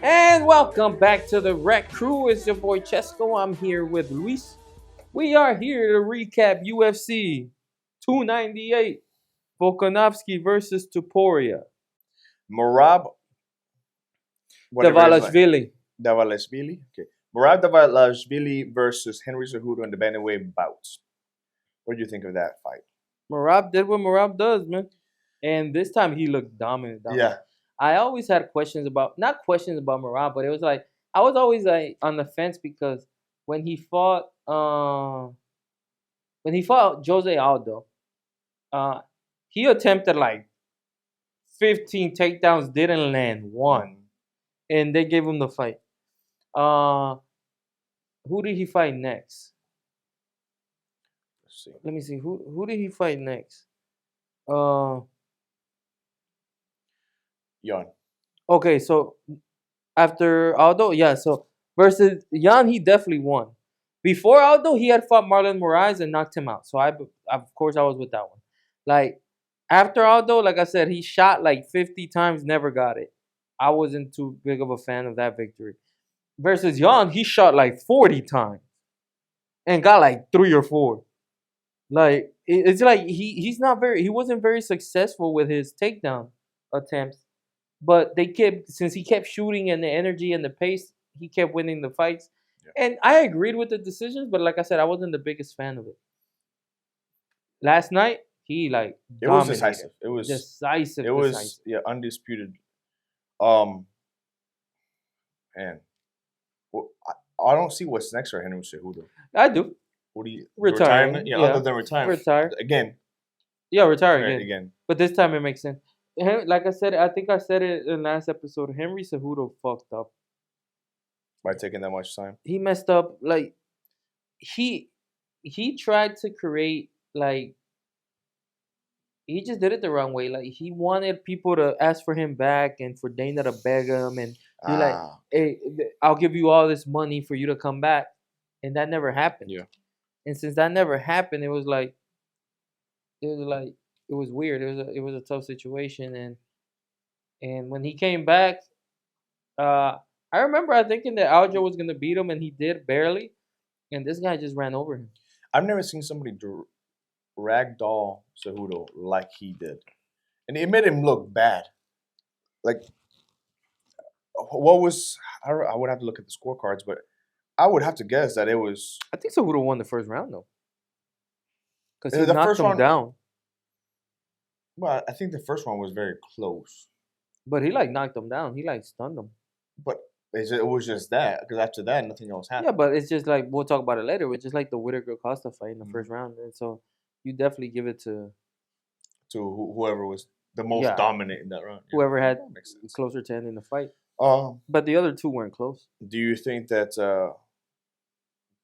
And welcome back to the Rec Crew. It's your boy Chesco. I'm here with Luis. We are here to recap UFC 298, Volkanovski versus Tuporia. Merab, whatever his name. Dvalishvili. Dvalishvili. Okay. Merab Dvalishvili versus Henry Cejudo in the bantamweight bouts. What do you think of that fight? Merab did what Merab does, man. And this time he looked dominant. Yeah. I always had questions about, not questions about Merab, but it was like, I was always like on the fence because when he fought Jose Aldo, he attempted like 15 takedowns, didn't land one, and they gave him the fight. Who did he fight next? Let's see. Let me see. Who did he fight next? Jan. Okay, so after Aldo, yeah, so versus Jan, he definitely won. Before Aldo, he had fought Marlon Moraes and knocked him out. So of course, I was with that one. Like after Aldo, like I said, he shot like 50 times, never got it. I wasn't too big of a fan of that victory. Versus Jan, he shot like 40 times and got like 3 or 4. Like it's like he wasn't very successful with his takedown attempts. But since he kept shooting and the energy and the pace, he kept winning the fights. Yeah. And I agreed with the decisions, but like I said, I wasn't the biggest fan of it. Last night, he like it was decisive. It was decisive. It was undisputed. Man, well, I don't see what's next for Henry Cejudo. I do. What do you retirement? Yeah, other than retirement, retire again. Yeah, retire again. But this time it makes sense. Like I said, I think I said it in the last episode. Henry Cejudo fucked up by taking that much time. He messed up. Like he tried to create like he just did it the wrong way. Like he wanted people to ask for him back and for Dana to beg him and be like, "Hey, I'll give you all this money for you to come back," and that never happened. Yeah. And since that never happened, it was weird. It was a tough situation, and when he came back, I remember thinking that Aljo was gonna beat him, and he did barely, and this guy just ran over him. I've never seen somebody ragdoll Cejudo like he did, and it made him look bad. Like, what was I would have to look at the scorecards, but I would have to guess that it was. I think Cejudo won the first round though, because he knocked him down. Well, I think the first one was very close. But he knocked him down. He stunned him. But it was just that, because after that, nothing else happened. Yeah, but it's just like, we'll talk about it later. It's just like the Whittaker-Costa fight in the first round. And so you definitely give it to whoever was the most dominant in that round. Whoever had closer to ending the fight. But the other two weren't close. Do you think that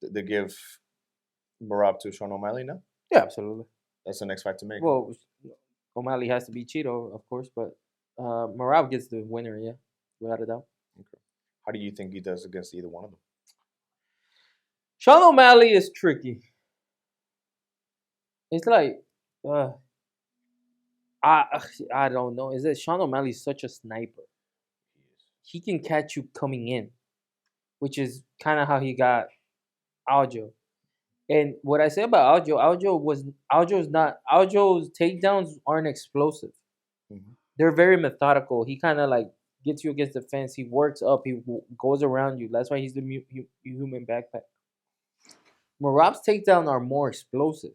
they give Merab to Sean O'Malley now? Yeah, absolutely. That's the next fight to make. Well, O'Malley has to beat Cheeto, of course, but Merab gets the winner, yeah, without a doubt. Okay. How do you think he does against either one of them? Sean O'Malley is tricky. It's like, I don't know. Is that Sean O'Malley is such a sniper? He can catch you coming in, which is kind of how he got Aljo. And what I say about Aljo's takedowns aren't explosive. Mm-hmm. They're very methodical. He kind of like gets you against the fence. He works up. He goes around you. That's why he's the human backpack. Merab's takedowns are more explosive.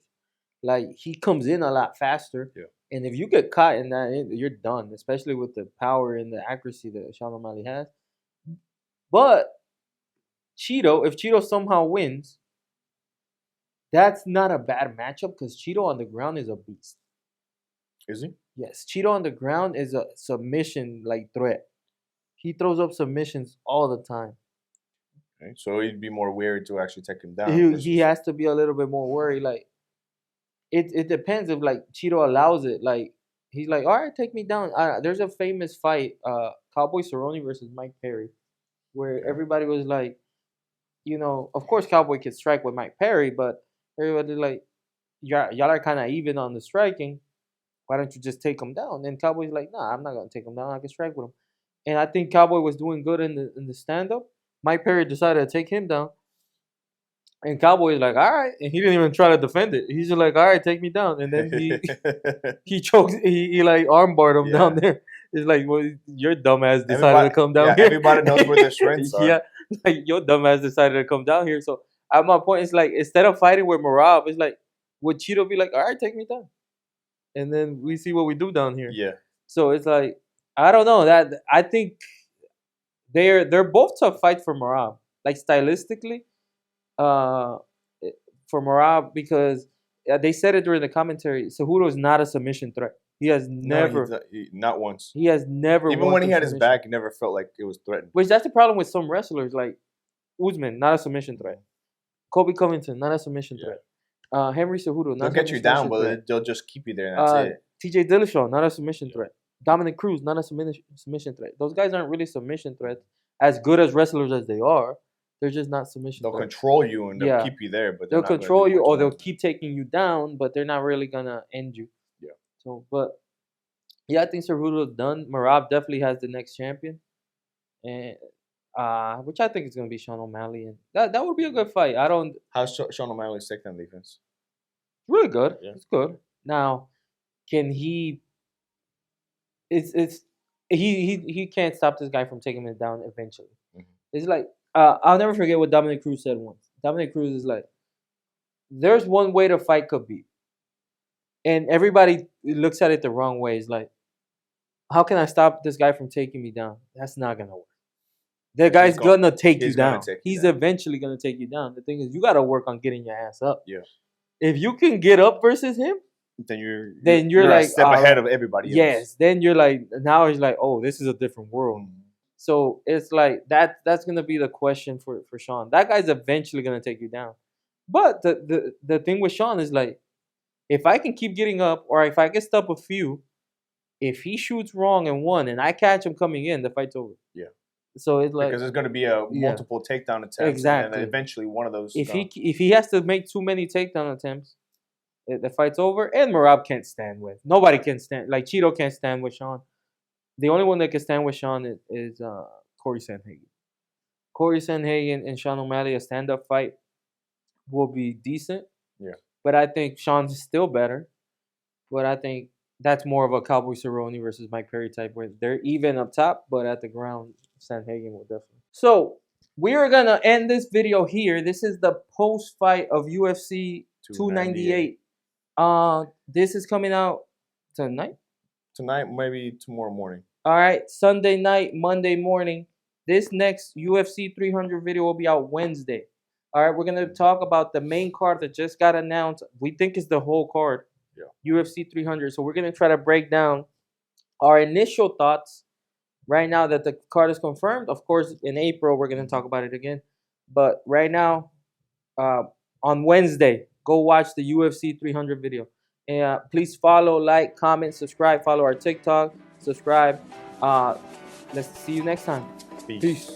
Like he comes in a lot faster. Yeah. And if you get caught in that, you're done. Especially with the power and the accuracy that Sean O'Malley has. But if Cheeto somehow wins, that's not a bad matchup because Cheeto on the ground is a beast. Is he? Yes. Cheeto on the ground is a submission threat. He throws up submissions all the time. Okay. So he'd be more wary to actually take him down. He has to be a little bit more worried. Like it depends if Cheeto allows it. Like he's like, all right, take me down. There's a famous fight, Cowboy Cerrone versus Mike Perry, where everybody was like, of course Cowboy could strike with Mike Perry, but everybody like, y'all are kind of even on the striking. Why don't you just take him down? And Cowboy's like, nah, I'm not gonna take him down. I can strike with him. and I think Cowboy was doing good in the stand up. Mike Perry decided to take him down, and Cowboy is like, all right, and he didn't even try to defend it. He's just like, all right, take me down, and then he chokes, he like armbarred him down Yeah. there. It's like, well, your dumbass decided Everybody, to come down yeah, here. everybody knows where their strengths are. Yeah, like your dumbass decided to come down here. So at my point, it's like instead of fighting with Merab, it's like would Cheeto be like, all right, take me down, and then we see what we do down here. Yeah. So it's like I don't know that I think they're both tough fights for Merab, like stylistically, uh, for Merab because they said it during the commentary. Cejudo is not a submission threat. He has No, never. not once. He has never. Even won when he through had his submission. back, it never felt like it was threatened. Which that's the problem with some wrestlers like Usman, not a submission threat. Kobe Covington, not a submission threat. Henry Cejudo, They'll not get a you down, submission threat. but they'll just keep you there, and that's it. TJ Dillashaw, not a submission threat. Dominic Cruz, not a submission threat. Those guys aren't really submission threats. As good as wrestlers as they are, they're just not submission They'll threats. control you and they'll keep you there, but they'll not gonna control do you much or more they'll than that. keep taking you down, but they're not really gonna end you. Yeah. So, but yeah, I think Cejudo's done. Merab definitely has the next champion, and which I think is gonna be Sean O'Malley, and that would be a good fight. I don't How's Sean O'Malley's takedown defense? really good. Yeah. It's good. Now, can he? It's he can't stop this guy from taking him down eventually. Mm-hmm. It's like I'll never forget what Dominic Cruz said once. Dominic Cruz is like, "There's one way to fight Khabib," and everybody looks at it the wrong way. It's like, how can I stop this guy from taking me down? That's not gonna work. The guy's gonna take you down. He's eventually gonna take you down. The thing is, you gotta work on getting your ass up. Yeah. If you can get up versus him, then you're like a step ahead of everybody else. Yes. Then you're like now it's like, oh, this is a different world. Mm-hmm. So it's like that's gonna be the question for Sean. That guy's eventually gonna take you down. But the thing with Sean is like, if I can keep getting up, or if I can stop a few, if he shoots wrong and one, and I catch him coming in, the fight's over. Yeah. So it's like because there's going to be a multiple takedown attempts, exactly. and then eventually one of those. If he has to make too many takedown attempts, the fight's over. And Merab can't stand with. Nobody can stand. Like Cheeto can't stand with Sean. The only one that can stand with Sean is Corey Sandhagen. Corey Sandhagen and Sean O'Malley, a stand-up fight will be decent. Yeah. But I think Sean's still better. But I think that's more of a Cowboy Cerrone versus Mike Perry type, where they're even up top, but at the ground, Sandhagen will definitely. So we are gonna end this video here. This is the post-fight of UFC 298. This is coming out tonight. Tonight, maybe tomorrow morning. All right, Sunday night, Monday morning. This next UFC 300 video will be out Wednesday. All right, we're gonna talk about the main card that just got announced. We think it's the whole card. Yeah. UFC 300. So we're gonna try to break down our initial thoughts right now that the card is confirmed. Of course, in April we're gonna talk about it again. But right now, on Wednesday, go watch the UFC 300 video. And please follow, like, comment, subscribe. Follow our TikTok. Subscribe. Let's see you next time. Peace. Peace.